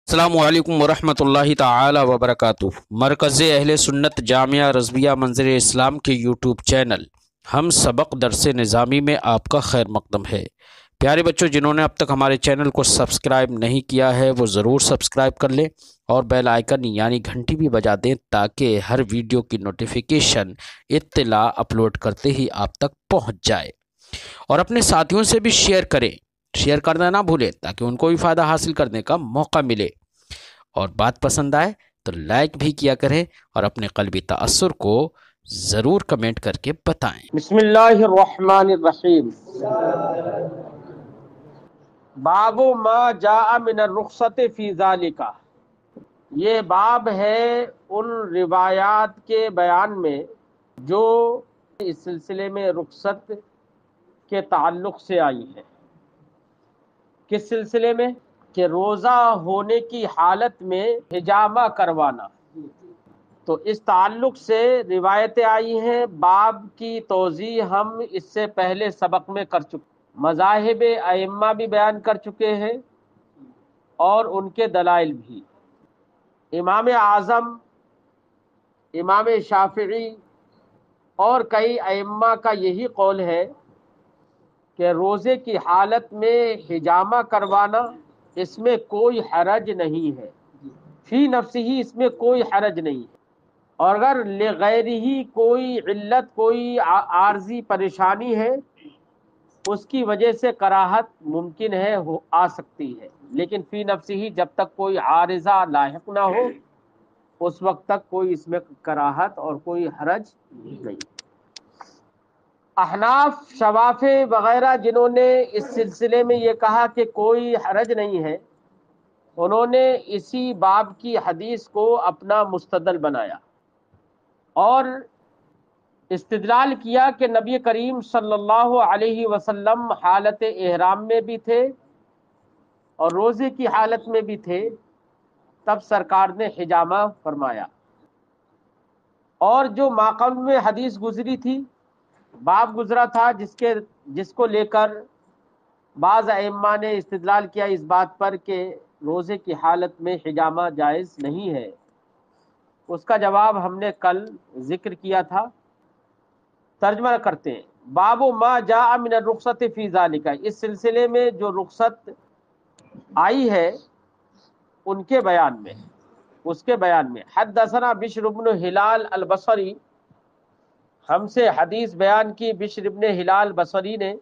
السلام علیکم ورحمۃ اللہ تعالی وبرکاتہ۔ مرکز اہل سنت جامعہ رضویہ منظر اسلام کے یوٹیوب چینل ہم سبق درس نظامی میں آپ کا خیر مقدم ہے۔ پیارے بچوں، جنہوں نے اب تک ہمارے چینل کو سبسکرائب نہیں کیا ہے وہ ضرور سبسکرائب کر لیں اور بیل آئیکن یعنی گھنٹی بھی بجا دیں تاکہ ہر ویڈیو کی نوٹیفیکیشن اطلاع اپلوڈ کرتے ہی آپ تک پہنچ جائے، اور اپنے ساتھیوں سے بھی شیئر کرنا نہ بھولیں تاکہ ان کو بھی فائدہ حاصل کرنے کا موقع ملے، اور بات پسند آئے تو لائک بھی کیا کریں اور اپنے قلبی تأثر کو ضرور کمنٹ کر کے بتائیں۔ بسم اللہ الرحمن الرحیم۔ باب ما جاء من الرخصت فی ذالک، یہ باب ہے ان روایات کے بیان میں جو اس سلسلے میں رخصت کے تعلق سے آئی ہے۔ کس سلسلے میں؟ کہ روزہ ہونے کی حالت میں حجامہ کروانا۔ تو اس تعلق سے روایتیں آئی ہیں۔ باب کی توضیح ہم اس سے پہلے سبق میں کر چکے، مذاہب ائمہ بھی بیان کر چکے ہیں اور ان کے دلائل بھی۔ امام اعظم، امام شافعی اور کئی ائمہ کا یہی قول ہے کہ روزے کی حالت میں حجامہ کروانا اس میں کوئی حرج نہیں ہے، فی نفسہ ہی اس میں کوئی حرج نہیں ہے، اور اگر لغیرہ کوئی علت، کوئی عارضی پریشانی ہے اس کی وجہ سے کراہت ممکن ہے، آ سکتی ہے، لیکن فی نفسہ ہی جب تک کوئی عارضہ لاحق نہ ہو اس وقت تک کوئی اس میں کراہت اور کوئی حرج نہیں۔ احناف، شوافع وغیرہ جنہوں نے اس سلسلے میں یہ کہا کہ کوئی حرج نہیں ہے، انہوں نے اسی باب کی حدیث کو اپنا مستدل بنایا اور استدلال کیا کہ نبی کریم صلی اللہ علیہ وسلم حالت احرام میں بھی تھے اور روزے کی حالت میں بھی تھے، تب سرکار نے حجامہ فرمایا۔ اور جو ماقبل میں حدیث گزری تھی، باب گزرا تھا جس کو لے کر بعض ائمہ نے استدلال کیا اس بات پر کہ روزے کی حالت میں حجامہ جائز نہیں ہے، اس کا جواب ہم نے کل ذکر کیا تھا۔ ترجمہ کرتے ہیں۔ باب ما جاء من الرخصت فی ذالک، اس سلسلے میں جو رخصت آئی ہے ان کے بیان میں، اس کے بیان میں حدثنا بشر بن ہلال البصری، ہم سے حدیث بیان کی بشر بن ہلال بصری نے۔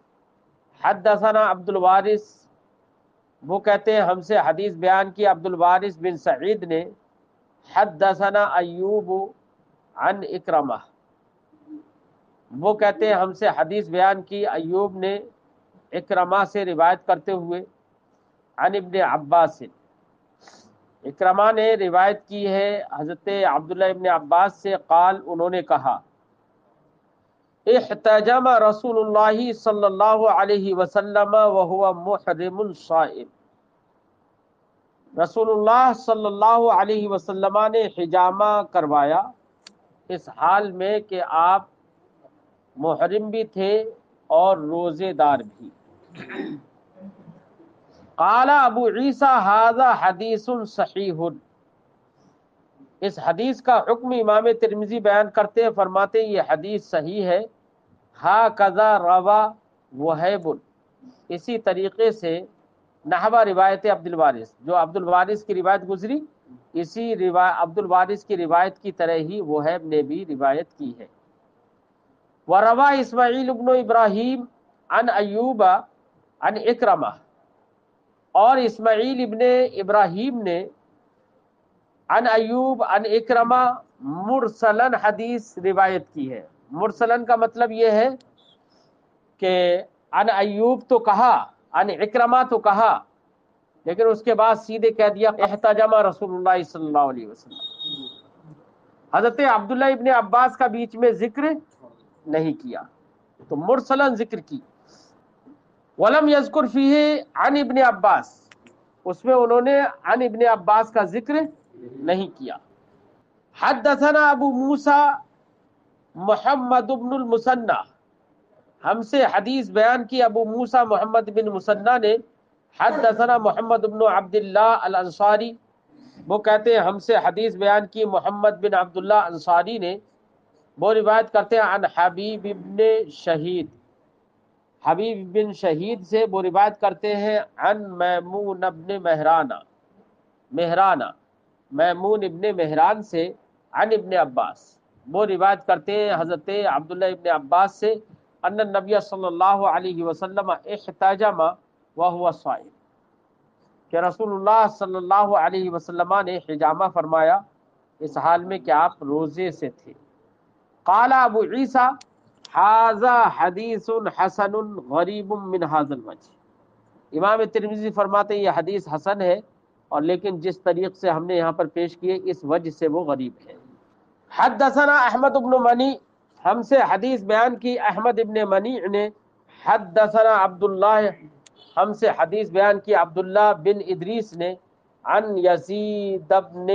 حدثنا عبد الوارث، وہ کہتے ہیں ہم سے حدیث بیان کی عبد الوارث بن سعید نے۔ حدثنا ایوب عن اکرمہ، وہ کہتے ہیں ہم سے حدیث بیان کی ایوب نے اکرمہ سے روایت کرتے ہوئے، عن ابن عباس، اکرمہ نے روایت کی ہے حضرت عبداللہ ابن عباس سے، قال، انہوں نے کہا، احتجم رسول اللہ صلی اللہ علیہ وسلم وہو محرم صائم، رسول اللہ صلی اللہ علیہ وسلم نے حجامہ کروایا اس حال میں کہ آپ محرم بھی تھے اور روزے دار بھی۔ قال ابو عیسیٰ ھذا حدیث صحیح، اس حدیث کا حکم امام ترمذی بیان کرتے ہیں، فرماتے ہیں یہ حدیث صحیح ہے۔ ھذا روا وہیب، اسی طریقے سے نحو روایت عبد الوارث، جو عبد الوارث کی روایت گزری اسی عبد الوارث کی روایت کی طرح ہی وہیب نے بھی روایت کی ہے۔ وروا اسماعیل ابن ابراہیم عن ایوب عن اکرمہ، اور اسماعیل ابن ابراہیم نے عن ایوب عن اکرمہ مرسلن حدیث روایت کی ہے۔ مرسلن کا مطلب یہ ہے کہ عن ایوب تو کہا، عن اکرمہ تو کہا، لیکن اس کے بعد سیدھے کہہ دیا احتجم رسول اللہ صلی اللہ علیہ وسلم۔ حضرت عبداللہ ابن عباس کا بیچ میں ذکر نہیں کیا، تو مرسلن ذکر کی۔ ولم یذکر فیہ عن ابن عباس، اس میں انہوں نے عن ابن عباس کا ذکر نہیں کیا۔ حدثنا ابو موسیٰ محمد بن المثنى، ہم سے حدیث بیان کی ابو موسیٰ محمد بن مثنى نے۔ حدثنا محمد بن عبداللہ الانصاری، وہ کہتے ہیں ہم سے حدیث بیان کی محمد بن عبداللہ انصاری نے، وہ روایت کرتے ہیں عن حبیب ابن شہید، حبیب بن شہید سے وہ روایت کرتے ہیں عن میمون ابن مہرانہ، میمون ابن مہران سے عن ابن عباس، وہ روایت کرتے ہیں حضرت عبداللہ ابن عباس سے ان النبی صلی اللہ علیہ وسلم احتجم وهو صائم، کہ رسول اللہ صلی اللہ علیہ وسلم نے حجامہ فرمایا اس حال میں کہ آپ روزے سے تھے۔ قال ابو عیسیٰ ھذا حدیث حسن غریب من ھذا الوجہ، امام ترمذی فرماتے ہیں یہ حدیث حسن ہے، اور لیکن جس طریق سے ہم نے یہاں پر پیش کیے اس وجہ سے وہ غریب ہے۔ حدثنا احمد بن منی، ہم سے حدیث بیان کی احمد ابن منی نے، حدثنا عبداللہ، ہم سے حدیث بیان کی عبداللہ بن ادریس نے، عن یزید ابن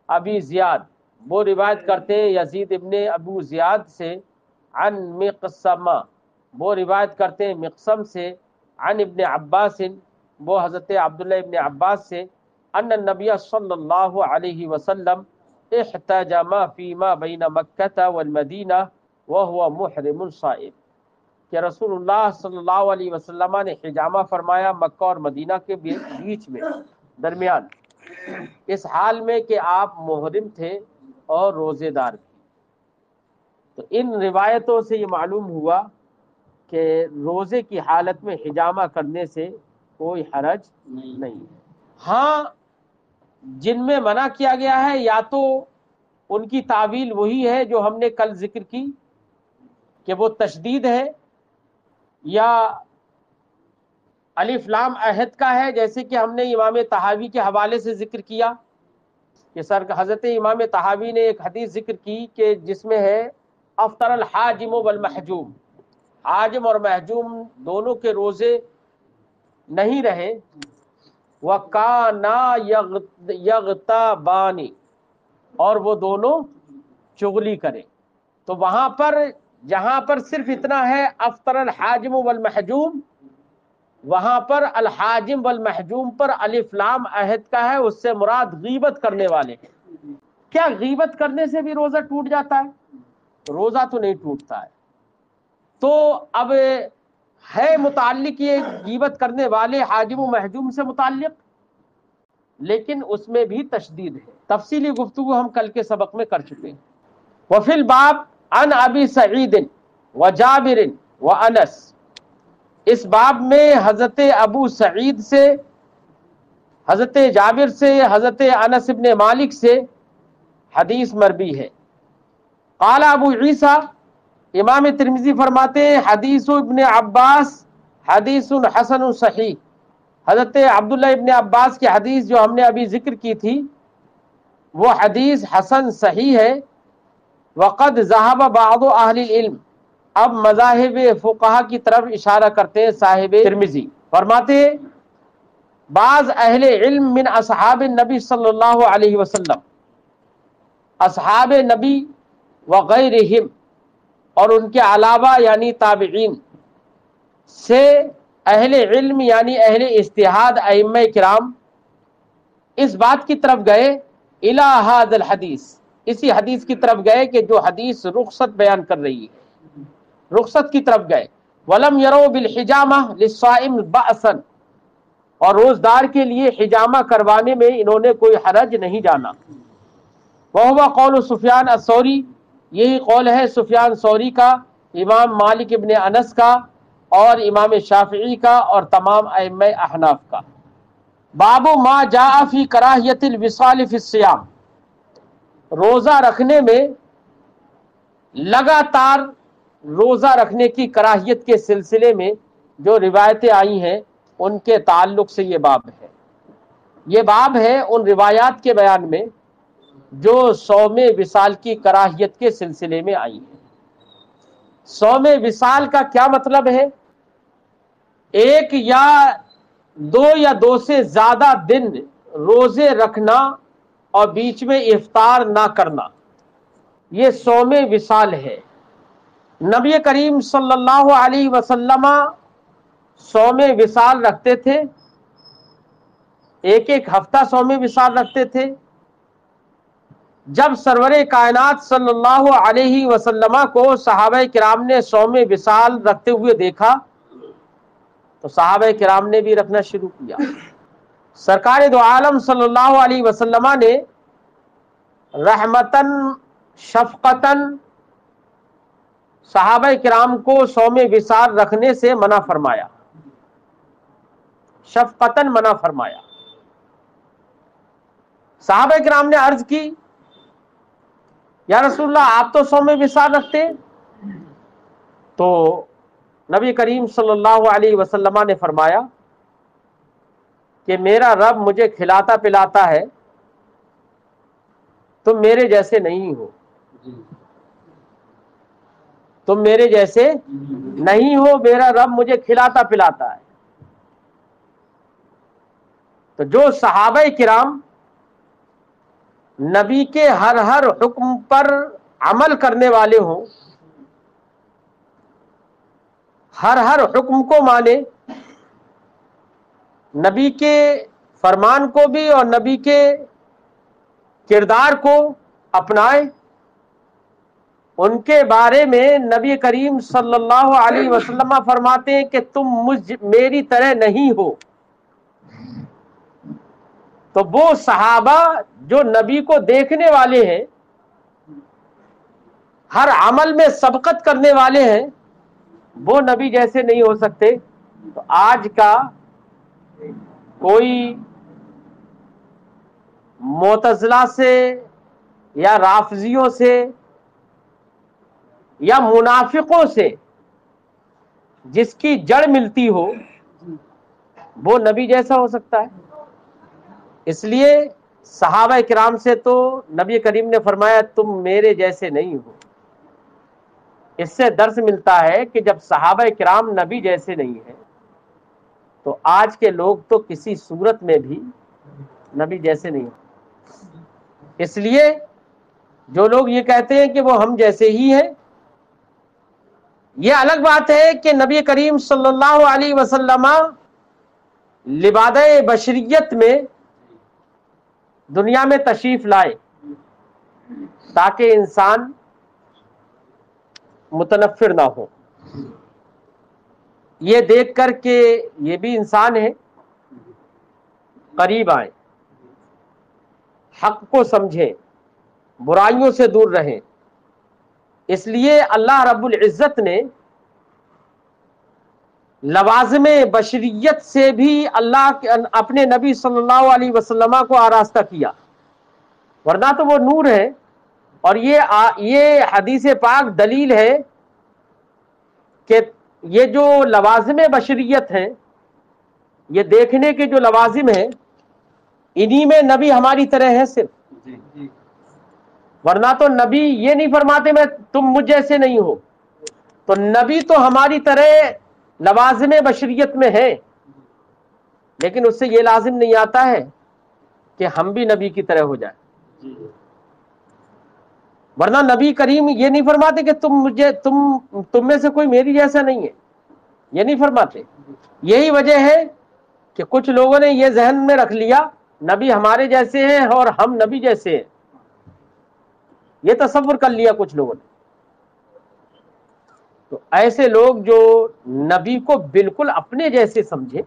ابی زیاد، وہ روایت کرتے ہیں یزید ابن ابو زیاد سے، عن مقسمہ، وہ روایت کرتے ہیں مقسم سے، عن ابن عباس، وہ حضرت عبداللہ ابن عباس سے، ان النبی صلی اللہ علیہ وسلم احتجم فیما بین مکہ والمدینہ وہو محرم صائم، کہ رسول اللہ صلی اللہ علیہ وسلم نے حجامہ فرمایا مکہ اور مدینہ کے بیچ میں، درمیان، اس حال میں کہ آپ محرم تھے اور روزے دار تھے۔ تو ان روایتوں سے یہ معلوم ہوا کہ روزے کی حالت میں حجامہ کرنے سے کوئی حرج نہیں ہے۔ ہاں جن میں منع کیا گیا ہے یا تو ان کی تعویل وہی ہے جو ہم نے کل ذکر کی کہ وہ تشدید ہے، یا الف لام عہد کا ہے، جیسے کہ ہم نے امام طحاوی کے حوالے سے ذکر کیا کہ حضرت امام طحاوی نے ایک حدیث ذکر کی کہ جس میں ہے افطر الحاجم والمحجوم، حاجم اور محجوم دونوں کے روزے نہیں رہے، وَكَانَا يَغْتَابَانِ، اور وہ دونوں چغلی کریں۔ تو وہاں پر جہاں پر صرف اتنا ہے افطر الحاجم والمحجوم، وہاں پر الحاجم والمحجوم پر الف لام عہد کا ہے، اس سے مراد غیبت کرنے والے ہیں۔ کیا غیبت کرنے سے بھی روزہ ٹوٹ جاتا ہے؟ روزہ تو نہیں ٹوٹتا ہے۔ تو اب ہے متعلق یہ غیبت کرنے والے حاجم و محجوم سے متعلق، لیکن اس میں بھی تشدید ہے، تفصیلی گفتگو ہم کل کے سبق میں کر چکے ہیں۔ وفی الباب عن ابی سعید وجابر وانس، اس باب میں حضرت ابو سعید سے، حضرت جابر سے، حضرت انس ابن مالک سے حدیث مربی ہے۔ قال ابو عیسیٰ، امام ترمذی فرماتے ہیں حدیث ابن عباس حدیث حسن صحیح، حضرت عبداللہ ابن عباس کی حدیث جو ہم نے ابھی ذکر کی تھی وہ حدیث حسن صحیح ہے۔ وقد ذهب بعض اہل العلم، اب مذاہب فقہا کی طرف اشارہ کرتے ہیں صاحب ترمذی، فرماتے ہیں بعض اہل علم من اصحاب النبی صلی اللہ علیہ وسلم، اصحاب نبی وغیرہم، اور ان کے علاوہ یعنی تابعین سے اہل علم یعنی اہل اجتہاد ائمہ کرام اس بات کی طرف گئے، الی ھذا الحدیث، اسی حدیث کی طرف گئے کہ جو حدیث رخصت بیان کر رہی ہے، رخصت کی طرف گئے۔ ولم یروا بالحجامہ للصائم بأسا، اور روزدار کے لیے حجامہ کروانے میں انہوں نے کوئی حرج نہیں جانا۔ وہو قول سفیان الثوری، یہی قول ہے سفیان ثوری کا، امام مالک ابن انس کا، اور امام شافعی کا، اور تمام ائمہ احناف کا۔ باب ما جاء فی کراہیت الوصال فی الصیام، روزہ رکھنے میں لگاتار روزہ رکھنے کی کراہیت کے سلسلے میں جو روایتیں آئی ہیں ان کے تعلق سے یہ باب ہے۔ یہ باب ہے ان روایات کے بیان میں جو صوم وصال کی کراہیت کے سلسلے میں آئی ہیں۔ صوم وصال کا کیا مطلب ہے؟ ایک یا دو سے زیادہ دن روزے رکھنا اور بیچ میں افطار نہ کرنا، یہ صوم وصال ہے۔ نبی کریم صلی اللہ علیہ وسلم صوم وصال رکھتے تھے، ایک ایک ہفتہ صوم وصال رکھتے تھے۔ جب سرور کائنات صلی اللہ علیہ وسلم کو صحابہ کرام نے صوم وصال رکھتے ہوئے دیکھا تو صحابہ کرام نے بھی رکھنا شروع کیا۔ سرکار دو عالم صلی اللہ علیہ وسلم نے رحمتاً شفقتاً صحابہ کرام کو صوم وصال رکھنے سے منع فرمایا، شفقتاً منع فرمایا۔ صحابہ کرام نے عرض کی یا رسول اللہ آپ تو صوم وصال رکھتے، تو نبی کریم صلی اللہ علیہ وسلم نے فرمایا کہ میرا رب مجھے کھلاتا پلاتا ہے، تم میرے جیسے نہیں ہو، تم میرے جیسے نہیں ہو، میرا رب مجھے کھلاتا پلاتا ہے۔ تو جو صحابہ کرام نبی کے ہر حکم پر عمل کرنے والے ہوں، ہر حکم کو مانے، نبی کے فرمان کو بھی اور نبی کے کردار کو اپنائے، ان کے بارے میں نبی کریم صلی اللہ علیہ وسلم فرماتے ہیں کہ تم میری طرح نہیں ہو۔ تو وہ صحابہ جو نبی کو دیکھنے والے ہیں، ہر عمل میں سبقت کرنے والے ہیں، وہ نبی جیسے نہیں ہو سکتے۔ تو آج کا کوئی معتزلہ سے یا رافضیوں سے یا منافقوں سے جس کی جڑ ملتی ہو، وہ نبی جیسا ہو سکتا ہے؟ اس لیے صحابہ کرام سے تو نبی کریم نے فرمایا تم میرے جیسے نہیں ہو۔ اس سے درس ملتا ہے کہ جب صحابہ کرام نبی جیسے نہیں ہیں تو آج کے لوگ تو کسی صورت میں بھی نبی جیسے نہیں ہیں۔ اس لیے جو لوگ یہ کہتے ہیں کہ وہ ہم جیسے ہی ہیں، یہ الگ بات ہے کہ نبی کریم صلی اللہ علیہ وسلم لبادہ بشریت میں دنیا میں تشریف لائے تاکہ انسان متنفر نہ ہو، یہ دیکھ کر کہ یہ بھی انسان ہے، قریب آئیں، حق کو سمجھیں، برائیوں سے دور رہیں۔ اس لیے اللہ رب العزت نے لوازم بشریت سے بھی اللہ اپنے نبی صلی اللہ علیہ وسلم کو آراستہ کیا، ورنہ تو وہ نور ہے۔ اور یہ حدیث پاک دلیل ہے کہ یہ جو لوازم بشریت ہیں، یہ دیکھنے کے جو لوازم ہیں، انہی میں نبی ہماری طرح ہے صرف، ورنہ تو نبی یہ نہیں فرماتے میں تم مجھ جیسے نہیں ہو۔ تو نبی تو ہماری طرح لوازم بشریت میں ہے، لیکن اس سے یہ لازم نہیں آتا ہے کہ ہم بھی نبی کی طرح ہو جائیں۔ ورنہ نبی کریم یہ نہیں فرماتے کہ تم میں سے کوئی میری جیسا نہیں ہے، یہ نہیں فرماتے۔ یہی وجہ ہے کہ کچھ لوگوں نے یہ ذہن میں رکھ لیا نبی ہمارے جیسے ہیں اور ہم نبی جیسے ہیں، یہ تصور کر لیا کچھ لوگوں نے۔ تو ایسے لوگ جو نبی کو بالکل اپنے جیسے سمجھے،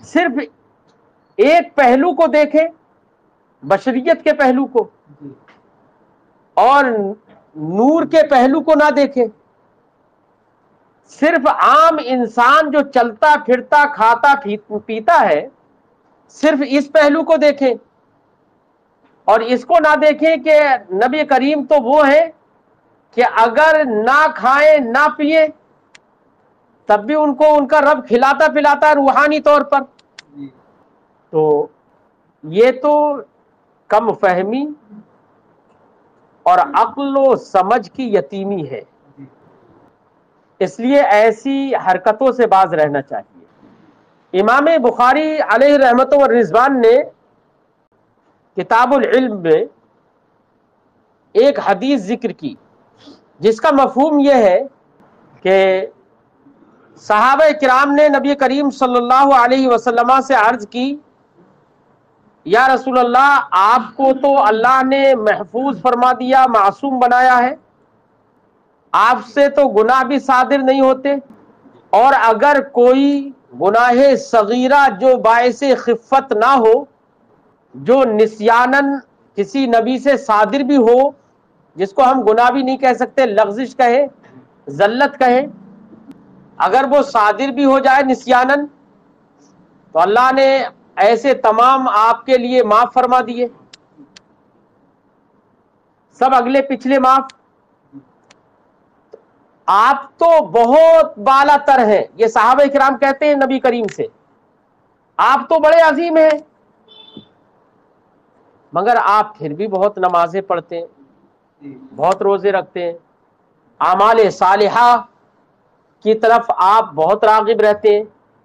صرف ایک پہلو کو دیکھیں، بشریت کے پہلو کو، اور نور کے پہلو کو نہ دیکھیں، صرف عام انسان جو چلتا پھرتا کھاتا پیتا ہے، صرف اس پہلو کو دیکھیں، اور اس کو نہ دیکھیں کہ نبی کریم تو وہ ہے کہ اگر نہ کھائیں نہ پیئیں تب بھی ان کو ان کا رب کھلاتا پلاتا ہے روحانی طور پر۔ تو یہ تو کم فہمی اور عقل و سمجھ کی یتیمی ہے، اس لیے ایسی حرکتوں سے باز رہنا چاہیے۔ امام بخاری علیہ رحمت و رضوان نے کتاب العلم میں ایک حدیث ذکر کی جس کا مفہوم یہ ہے کہ صحابہ کرام نے نبی کریم صلی اللہ علیہ وسلم سے عرض کی، یا رسول اللہ، آپ کو تو اللہ نے محفوظ فرما دیا، معصوم بنایا ہے، آپ سے تو گناہ بھی صادر نہیں ہوتے، اور اگر کوئی گناہ صغیرہ جو باعث خفت نہ ہو، جو نسیانن کسی نبی سے صادر بھی ہو، جس کو ہم گناہ بھی نہیں کہہ سکتے، لغزش کہے، زلت کہے، اگر وہ صادر بھی ہو جائے نسیانن، تو اللہ نے ایسے تمام آپ کے لیے معاف فرما دیے، سب اگلے پچھلے معاف۔ آپ تو بہت بالا تر ہیں، یہ صحابہ کرام کہتے ہیں نبی کریم سے، آپ تو بڑے عظیم ہیں، مگر آپ پھر بھی بہت نمازیں پڑھتے ہیں، بہت روزے رکھتے ہیں، اعمال صالحہ کی طرف آپ بہت راغب رہتے ہیں،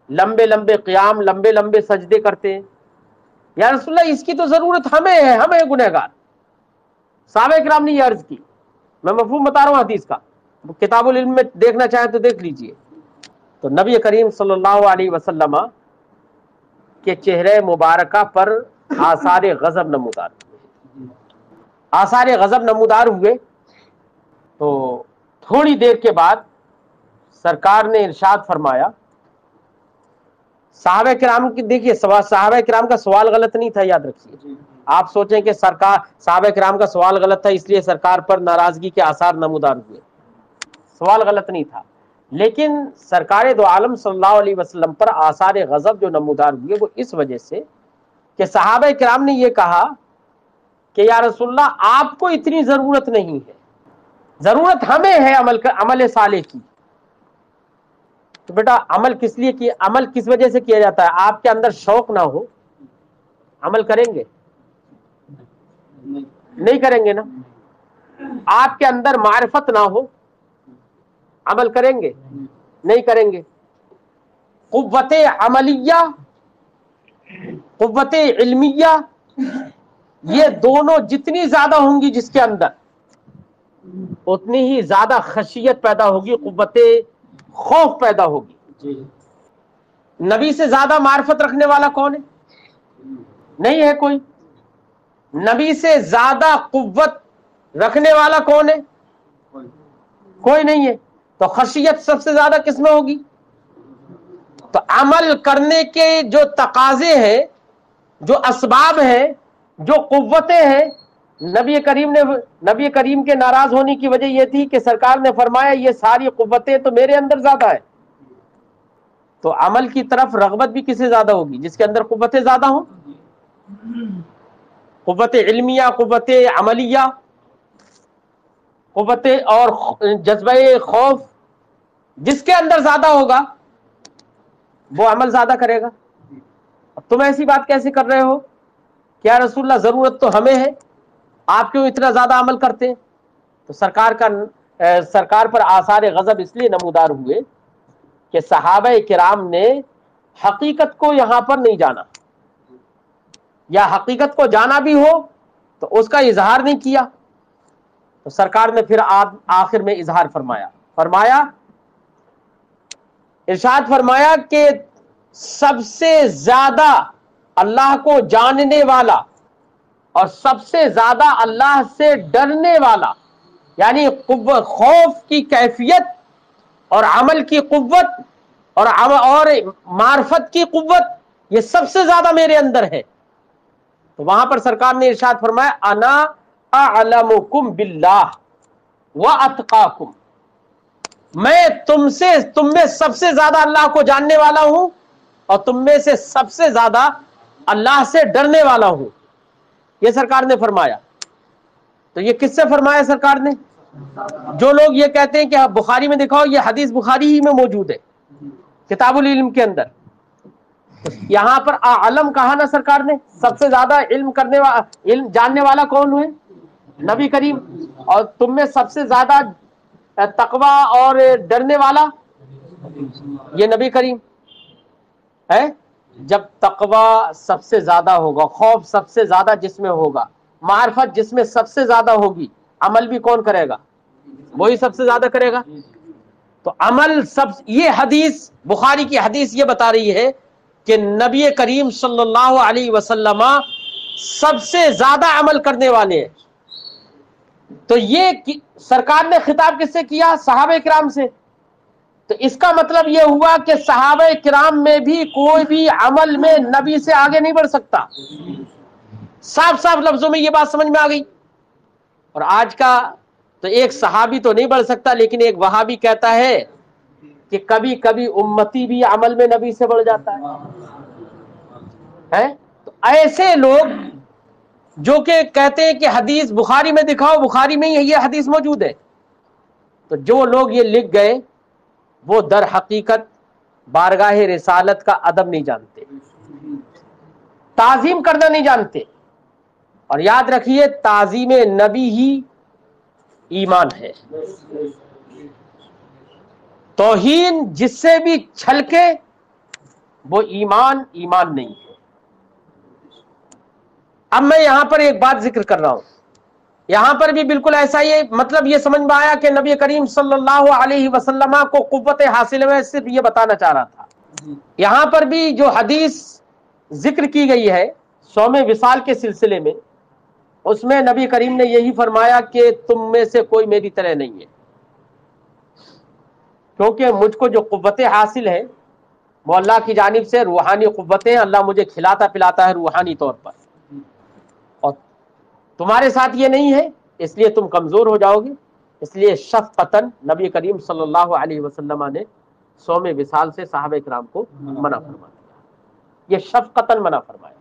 لمبے لمبے قیام، لمبے لمبے سجدے کرتے ہیں، یا رسول اللہ اس کی تو ضرورت ہمیں ہے، ہمیں گنہگار۔ صحابہ کرام نے یہ عرض کی، میں مفہوم بتا رہا ہوں حدیث کا، کتاب العلم میں دیکھنا چاہیں تو دیکھ لیجئے۔ تو نبی کریم صلی اللہ علیہ وسلم کے چہرے مبارکہ پر آثار غضب نمودار ہوئے، آثار غضب نمودار ہوئے۔ تو تھوڑی دیر کے بعد سرکار نے ارشاد فرمایا، صحابہ کرام کی، دیکھیے صحابہ کرام کا سوال غلط نہیں تھا، یاد رکھیے، آپ سوچیں کہ صحابہ کرام کا سوال غلط تھا اس لیے سرکار پر ناراضگی کے آثار نمودار ہوئے، سوال غلط نہیں تھا، لیکن سرکار دو عالم صلی اللہ علیہ وسلم پر آثار غضب جو نمودار ہوئے وہ اس وجہ سے کہ صحابہ کرام نے یہ کہا کہ یا رسول اللہ، آپ کو اتنی ضرورت نہیں ہے، ضرورت ہمیں ہے عمل صالح کی۔ تو بیٹا عمل کس لیے کیا، عمل کس وجہ سے کیا جاتا ہے؟ آپ کے اندر شوق نہ ہو، عمل کریں گے؟ نہیں کریں گے نا۔ آپ کے اندر معرفت نہ ہو، عمل کریں گے؟ نہیں کریں گے۔ قوت عملیہ، قوت علمیہ، یہ دونوں جتنی زیادہ ہوں گی جس کے اندر، اتنی ہی زیادہ خشیت پیدا ہوگی، قوت خوف پیدا ہوگی۔ نبی سے زیادہ معرفت رکھنے والا کون ہے؟ نہیں ہے کوئی۔ نبی سے زیادہ قوت رکھنے والا کون ہے؟ کوئی نہیں ہے۔ تو خشیت سب سے زیادہ کس میں ہوگی؟ تو عمل کرنے کے جو تقاضے ہیں، جو اسباب ہیں، جو قوتیں ہیں، نبی کریم کے ناراض ہونے کی وجہ یہ تھی کہ سرکار نے فرمایا یہ ساری قوتیں تو میرے اندر زیادہ ہے۔ تو عمل کی طرف رغبت بھی کس سے زیادہ ہوگی؟ جس کے اندر قوتیں زیادہ ہوں، قوت علمیہ، قوت عملیہ، قوت اور جذبہ خوف جس کے اندر زیادہ ہوگا وہ عمل زیادہ کرے گا۔ اب تم ایسی بات کیسے کر رہے ہو کہ یا رسول اللہ ضرورت تو ہمیں ہے، آپ کیوں اتنا زیادہ عمل کرتے ہیں؟ تو سرکار پر آثار غضب اس لیے نمودار ہوئے کہ صحابہ کرام نے حقیقت کو یہاں پر نہیں جانا، یا حقیقت کو جانا بھی ہو تو اس کا اظہار نہیں کیا۔ تو سرکار نے پھر آخر میں اظہار فرمایا، ارشاد فرمایا کہ سب سے زیادہ اللہ کو جاننے والا اور سب سے زیادہ اللہ سے ڈرنے والا، یعنی خوف کی کیفیت اور عمل کی قوت اور معرفت کی قوت، یہ سب سے زیادہ میرے اندر ہے۔ تو وہاں پر سرکار نے ارشاد فرمایا، انا اعلمکم باللہ واتقاکم، میں تم میں سب سے زیادہ اللہ کو جاننے والا ہوں اور تم میں سے سب سے زیادہ اللہ سے ڈرنے والا ہوں، یہ سرکار نے فرمایا۔ تو یہ کس سے فرمایا سرکار نے؟ جو لوگ یہ کہتے ہیں کہ بخاری میں دکھاؤ، یہ حدیث بخاری ہی میں موجود ہے کتاب العلم کے اندر، یہاں پر اعلم کہا نا سرکار نے، سب سے زیادہ علم جاننے والا کون ہوئے؟ نبی کریم۔ اور تم میں سب سے زیادہ تقوی اور ڈرنے والا یہ نبی کریم ہے۔ جب تقوی سب سے زیادہ ہوگا، خوف سب سے زیادہ جس میں ہوگا، معرفت جس میں سب سے زیادہ ہوگی، عمل بھی کون کرے گا؟ وہی سب سے زیادہ کرے گا۔ تو عمل یہ حدیث بخاری کی حدیث یہ بتا رہی ہے کہ نبی کریم صلی اللہ علیہ وسلم سب سے زیادہ عمل کرنے والے ہیں۔ تو یہ سرکار نے خطاب کس سے کیا؟ صحابہ کرام سے۔ تو اس کا مطلب یہ ہوا کہ صحابہ کرام میں بھی کوئی بھی عمل میں نبی سے آگے نہیں بڑھ سکتا۔ صاف صاف لفظوں میں یہ بات سمجھ میں آ گئی۔ اور آج کا تو ایک صحابی تو نہیں بڑھ سکتا، لیکن ایک وہابی کہتا ہے کہ کبھی کبھی امتی بھی عمل میں نبی سے بڑھ جاتا ہے۔ تو ایسے لوگ جو کہ کہتے ہیں کہ حدیث بخاری میں دکھاؤ، بخاری میں ہی یہ حدیث موجود ہے، تو جو لوگ یہ لکھ گئے وہ در حقیقت بارگاہ رسالت کا ادب نہیں جانتے، تعظیم کرنا نہیں جانتے۔ اور یاد رکھیے تعظیم نبی ہی ایمان ہے۔ توہین جس سے بھی چھلکے وہ ایمان نہیں ہے۔ اب میں یہاں پر ایک بات ذکر کر رہا ہوں، یہاں پر بھی بالکل ایسا ہی مطلب یہ سمجھ میں آیا کہ نبی کریم صلی اللہ علیہ وسلم کو قوت حاصل میں صرف یہ بتانا چاہ رہا تھا۔ یہاں پر بھی جو حدیث ذکر کی گئی ہے صوم وصال کے سلسلے میں، اس میں نبی کریم نے یہی فرمایا کہ تم میں سے کوئی میری طرح نہیں ہے، کیونکہ مجھ کو جو قوت حاصل ہے وہ اللہ کی جانب سے روحانی قوتیں، اللہ مجھے کھلاتا پلاتا ہے روحانی طور پر، اور تمہارے ساتھ یہ نہیں ہے، اس لیے تم کمزور ہو جاؤ گے۔ اس لیے شفقتاً نبی کریم صلی اللہ علیہ وسلم نے صوم وصال سے صحابہ کرام کو منع فرما دیا، یہ شفقتاً منع فرمایا۔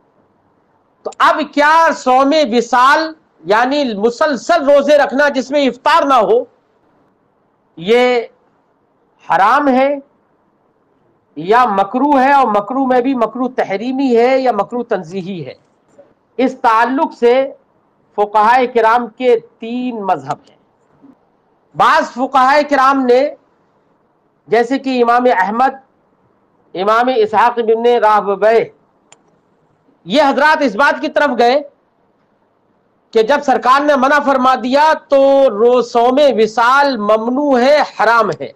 تو اب کیا صوم وصال یعنی مسلسل روزے رکھنا جس میں افطار نہ ہو یہ حرام ہے یا مکروہ ہے؟ اور مکروہ میں بھی مکروہ تحریمی ہے یا مکروہ تنزیہی ہے؟ اس تعلق سے فقہائے کرام کے 3 مذہب ہیں۔ بعض فقہائے کرام نے جیسے کہ امام احمد، امام اسحاق بن راہویہ، یہ حضرات اس بات کی طرف گئے کہ جب سرکار نے منع فرما دیا تو صوم وصال ممنوع ہے، حرام ہے،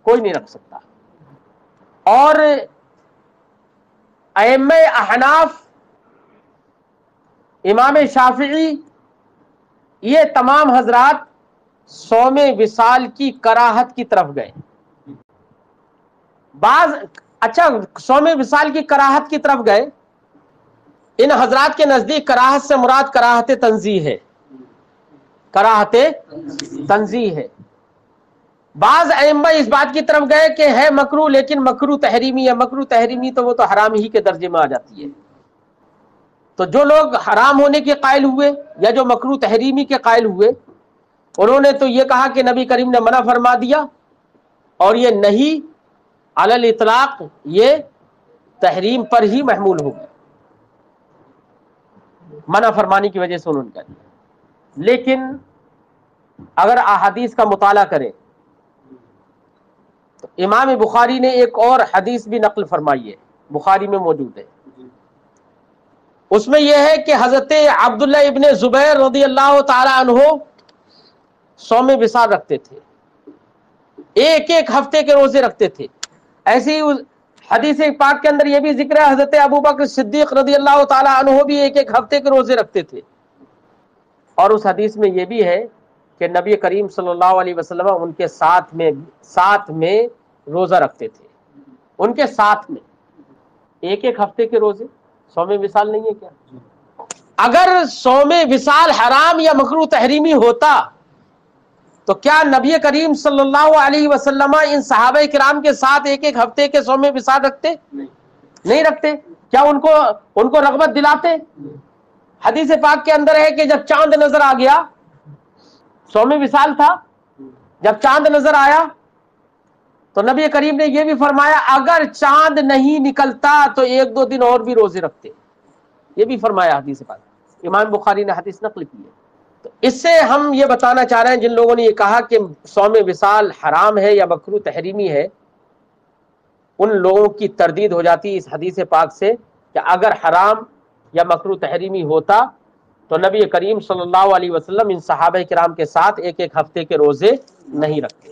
کوئی نہیں رکھ سکتا۔ اور ائمہ احناف، امام شافعی، یہ تمام حضرات صوم وصال کی کراہت کی طرف گئے۔ صوم وصال کی کراہت کی طرف گئے۔ ان حضرات کے نزدیک کراہت سے مراد کراہت تنزیہ ہے، کراہت تنزیہ ہے۔ بعض ائمہ اس بات کی طرف گئے کہ ہے مکروہ لیکن مکروہ تحریمی ہے۔ مکروہ تحریمی تو وہ تو حرام ہی کے درجے میں آ جاتی ہے۔ تو جو لوگ حرام ہونے کے قائل ہوئے یا جو مکروہ تحریمی کے قائل ہوئے، انہوں نے تو یہ کہا کہ نبی کریم نے منع فرما دیا، اور یہ نہیں علی الاطلاق یہ تحریم پر ہی محمول ہوگی، منع فرمانے کی وجہ سے انہوں نے کہا دیا۔ لیکن اگر احادیث کا مطالعہ کریں تو امام بخاری نے ایک اور حدیث بھی نقل فرمائی ہے، بخاری میں موجود ہے۔ اس میں یہ ہے کہ حضرت عبداللہ ابن زبیر رضی اللہ تعالی عنہ صوم وصال رکھتے تھے، ایک ہفتے کے روزے رکھتے تھے۔ ایسی حدیث پاک کے اندر یہ بھی ذکر ہے حضرت ابوبکر صدیق رضی اللہ تعالی عنہ بھی ایک ہفتے کے روزے رکھتے تھے۔ اور اس حدیث میں یہ بھی ہے کہ نبی کریم صلی اللہ علیہ وسلم ان کے ساتھ میں روزہ رکھتے تھے، ان کے ساتھ میں ایک ہفتے کے روزے۔ صوم وصال نہیں ہے کیا؟ اگر صوم وصال حرام یا مکروہ تحریمی ہوتا تو کیا نبی کریم صلی اللہ علیہ وسلم ان صحابہ کرام کے ساتھ ایک ہفتے کے صوم وصال رکھتے؟ نہیں رکھتے۔ کیا ان کو رغبت دلاتے؟ حدیث پاک کے اندر ہے کہ جب چاند نظر آ گیا، صوم وصال تھا، جب چاند نظر آیا تو نبی کریم نے یہ بھی فرمایا اگر چاند نہیں نکلتا تو 1-2 دن اور بھی روزے رکھتے، یہ بھی فرمایا حدیث پاک۔ امام بخاری نے حدیث نقل کی ہے۔ تو اس سے ہم یہ بتانا چاہ رہے ہیں جن لوگوں نے یہ کہا کہ صوم وصال حرام ہے یا مکروہ تحریمی ہے، ان لوگوں کی تردید ہو جاتی ہے اس حدیث پاک سے کہ اگر حرام یا مکروہ تحریمی ہوتا تو نبی کریم صلی اللہ علیہ وسلم ان صحابہ کرام کے ساتھ ایک ہفتے کے روزے نہیں رکھتے۔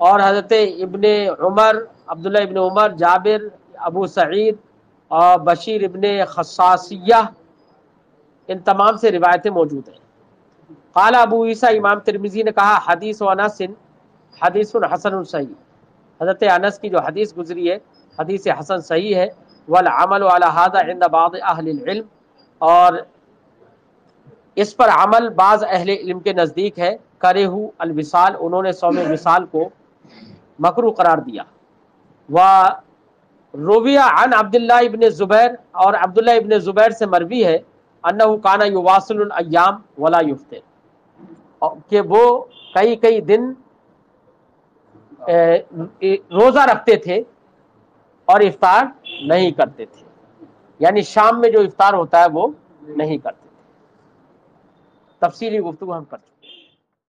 اور حضرت ابن عمر، عبداللہ ابن عمر، جابر، ابو سعید اور بشیر ابن خصاصیہ، ان تمام سے روایتیں موجود ہیں۔ قال ابو عیسیٰ، امام ترمذی نے کہا، حدیث انس حدیث حسن صحیح، حضرت انس کی جو حدیث گزری ہے حدیث حسن صحیح ہے۔ والعمل على هذا عند بعض اہل العلم، اور اس پر عمل بعض اہل علم کے نزدیک ہے۔ کرہ الوصال، انہوں نے صوم وصال کو مکروہ قرار دیا۔ ورویہ عن عبداللہ ابن زبیر، اور عبداللہ ابن زبیر سے مروی ہے، انہ کان یواصل الایام ولا یفطر، کہ وہ کئی دن روزہ رکھتے تھے اور افطار نہیں کرتے تھے، یعنی شام میں جو افطار ہوتا ہے وہ نہیں کرتے تھے۔ تفصیلی گفتگو ہم کر چکے۔